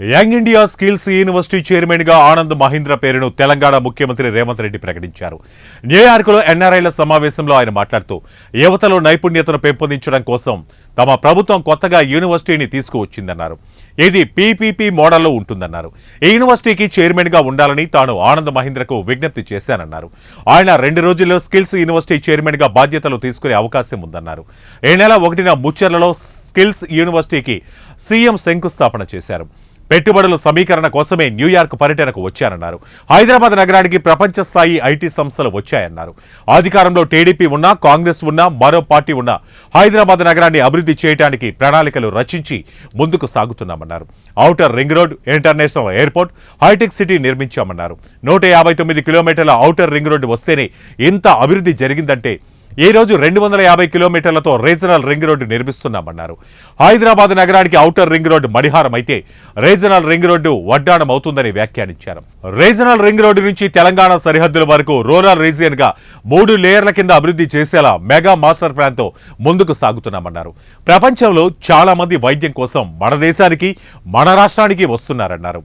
Young India skills university chairman గా ఆనంద్ మహీంద్ర పేరును తెలంగాణ ముఖ్యమంత్రి రేవంత్ రెడ్డి ప్రకటించారు. న్యూయార్క్లో ఎన్ఆర్ఐల సమావేశంలో ఆయన మాట్లాడుతూ యువతలో నైపుణ్యతను పెంపొందించడం కోసం తమ ప్రభుత్వం కొత్తగా యూనివర్సిటీని తీసుకువచ్చిందన్నారు. ఇది పీపీపీ మోడల్లో ఉంటుందన్నారు. ఈ యూనివర్సిటీకి చైర్మన్ గా ఉండాలని తాను ఆనంద్ మహీంద్రకు విజ్ఞప్తి చేశానన్నారు. ఆయన 2 రోజుల్లో స్కిల్స్ యూనివర్సిటీ చైర్మన్ గా బాధ్యతలు తీసుకునే అవకాశం ఉందన్నారు. ఈ నెల 1న ముచ్చెర్లలో స్కిల్స్ యూనివర్సిటీకి సీఎం శంకుస్థాపన చేశారు. పెట్టుబడుల సమీకరణ కోసమే న్యూయార్క్ పర్యటనకు వచ్చారన్నారు. హైదరాబాద్ నగరానికి ప్రపంచ స్థాయి ఐటీ సంస్థలు వచ్చాయన్నారు. అధికారంలో టీడీపీ ఉన్నా, కాంగ్రెస్ ఉన్నా, మరో పార్టీ ఉన్నా హైదరాబాద్ నగరాన్ని అభివృద్ధి చేయడానికి ప్రణాళికలు రచించి ముందుకు సాగుతున్నామన్నారు. Outer ring road, international airport, హైటెక్ సిటీ నిర్మించామన్నారు. 159 కిలోమీటర్ల ఔటర్ రింగ్ రోడ్డు వస్తేనే ఇంత అభివృద్ధి జరిగిందంటే ఈ రోజు 250 కిలోమీటర్లతో రీజనల్ రింగ్ రోడ్డు నిర్మిస్తున్నామన్నారు. హైదరాబాద్ నగరానికి ఔటర్ రింగ్ రోడ్డు మణిహారం అయితే రీజనల్ రింగ్ రోడ్డు వడ్డాణం అవుతుందని వ్యాఖ్యానించారు. రీజనల్ రింగ్ రోడ్డు నుంచి తెలంగాణ సరిహద్దుల వరకు రూరల్ రీజియన్ గా 3 లేయర్ల కింద అభివృద్ధి చేసేలా మెగా మాస్టర్ ప్లాన్ తో ముందుకు సాగుతున్నామన్నారు. ప్రపంచంలో చాలా మంది వైద్యం కోసం మన దేశానికి, మన రాష్ట్రానికి వస్తున్నారన్నారు.